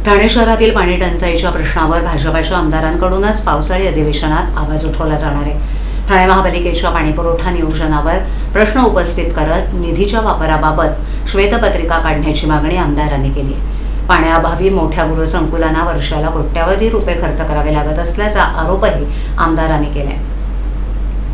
ठाणे शहरातील पाणी टंचाईच्या प्रश्नावर भाजपाच्या आमदारांकडूनच पावसाळी अधिवेशनात आवाज उठवला जाणार आहे। ठाणे महापालिकेच्या पाणीपुरवठा नियोजनावर प्रश्न उपस्थित करत निधीच्या वापराबाबत श्वेतपत्रिका काढण्याची मागणी आमदारांनी केली आहे। पाण्याअभावी मोठ्या गृहसंकुलांना वर्षाला कोट्यावधी रुपये खर्च करावे लागत असल्याचा आरोपही आमदारांनी केला आहे।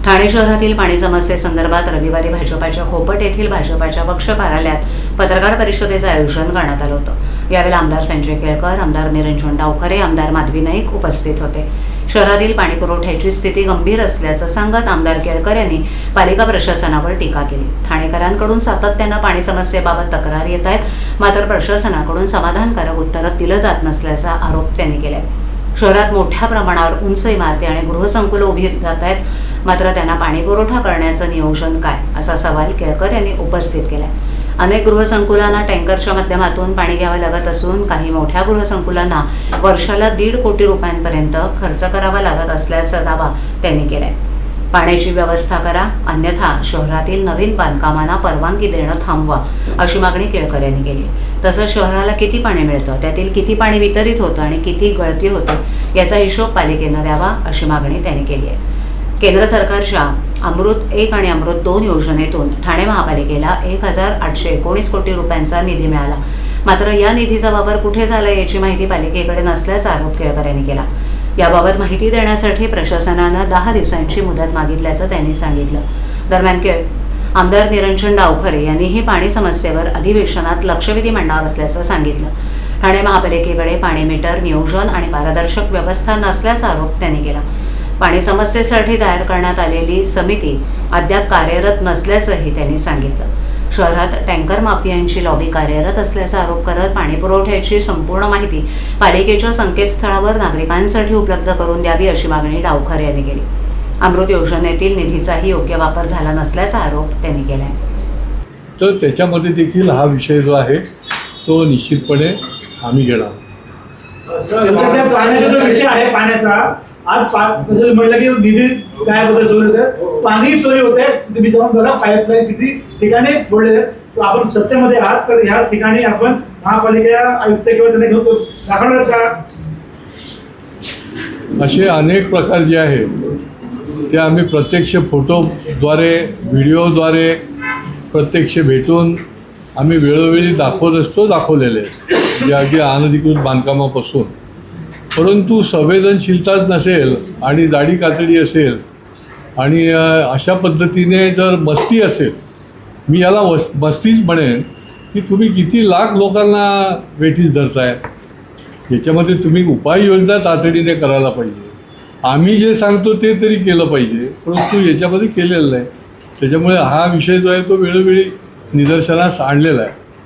ठाणे शहरातील पाणी समस्येसंदर्भात रविवारी भाजपाच्या खोपट येथील भाजपाच्या पक्ष कार्यालयात पत्रकार परिषदेचं आयोजन करण्यात आलं होतं। यावेळी आमदार संजय केळकर, आमदार निरंजन डावखरे, आमदार माधवी नाईक उपस्थित होते। शहरातील पाणी पुरवठ्याची स्थिती गंभीर असल्याचं सांगत आमदार केळकर यांनी पालिका प्रशासनावर टीका केली। ठाणेकरांकडून सातत्यानं पाणी समस्येबाबत तक्रार येत आहेत, मात्र प्रशासनाकडून समाधानकारक उत्तरं दिलं जात नसल्याचा आरोप त्यांनी केलाय। शहरात मोठ्या प्रमाणावर उंच इमारती आणि गृहसंकुलं उभी जात आहेत, मात्र त्यांना पाणी पुरवठा करण्याचं नियोजन काय, असा सवाल केळकर यांनी उपस्थित केलाय। अनेक गृहसंकुलांना टँकरच्या माध्यमातून पाणी घ्यावं लागत असून काही मोठ्या गृहसंकुलांना वर्षाला 1.5 कोटी रुपयांपर्यंत खर्च करावा लागत असल्याचा दावा त्यांनी केलाय। पाण्याची व्यवस्था करा, अन्यथा शहरातील नवीन बांधकामांना परवानगी देणं थांबवा, अशी मागणी केळकर यांनी केली। तसंच शहराला किती पाणी मिळतं, त्यातील किती पाणी वितरित होतं आणि किती गळती होते याचा हिशोब पालिकेनं द्यावा, अशी मागणी त्यांनी केली आहे। केंद्र सरकारच्या अमृत 1 आणि अमृत 2 योजनेतून ठाणे महापालिकेला 1,819 कोटी रुपयांचा निधी मिळाला, मात्र या निधीचा वापर कुठे झाला याची माहिती पालिकेकडे नसल्याचा आरोप केळकर यांनी केला। याबाबत माहिती देण्यासाठी प्रशासनानं 10 दिवसांची मुदत मागितल्याचं त्यांनी सांगितलं। दरम्यान आमदार निरंजन डावखरे यांनीही पाणी समस्येवर अधिवेशनात लक्षवेधी मांडणार असल्याचं सांगितलं। ठाणे महापालिकेकडे पाणी मीटर, नियोजन आणि पारदर्शक व्यवस्था नसल्याचा आरोप त्यांनी केला। पाणी समस्येसाठी तयार करण्यात आलेली समिती अद्याप कार्यरत नसल्याचंही त्यांनी सांगितलं। शहरात टँकर माफियांची लॉबी कार्यरत असल्याचा आरोप करत पाणी पुरवठ्याची संपूर्ण माहिती पालिकेच्या संकेतस्थळावर नागरिकांसाठी उपलब्ध करून द्यावी, अशी मागणी डावखरे यांनी केली। अमृत योजनेतील निधीचाही योग्य वापर झाला नसल्याचा आरोप त्यांनी केला आहे। तर त्याच्यामध्ये देखील हा विषय जो आहे तो निश्चितपणे आम्ही घेणार। पाण्याचा जो विषय आहे पाण्याचा, आज म्हटलं की निधी काय बद्दल चोरी होते, पाणी चोरी होते। तुम्ही जाऊन बघा पाईपलाईन किती ठिकाणी फोडले। आपण सत्तेमध्ये आहात, तर ह्या ठिकाणी आपण महापालिका आयुक्त किंवा त्यांना घेऊन दाखवणार का? असे अनेक प्रकार जे आहेत ते आम्ही प्रत्यक्ष फोटोद्वारे, व्हिडिओद्वारे प्रत्यक्ष भेटून आम्ही वेळोवेळी दाखवत असतो, दाखवलेले आहेत, जे अगदी अनधिकृत बांधकामापासून। परंतु संवेदनशीलताच नसेल आणि दाढी कातडी असेल आणि अशा पद्धतीने जर मस्ती असेल, मी याला मस्तीच म्हणेन की तुम्ही किती लाख लोकांना वेठीस धरताय, याच्यामध्ये तुम्ही उपाययोजना तातडीने करायला पाहिजे। आम्ही जे सांगतो ते तरी केलं पाहिजे, परंतु याच्यामध्ये केलेलं नाही। त्याच्यामुळे हा विषय जो आहे तो वेळोवेळी निदर्शनास आणलेला आहे।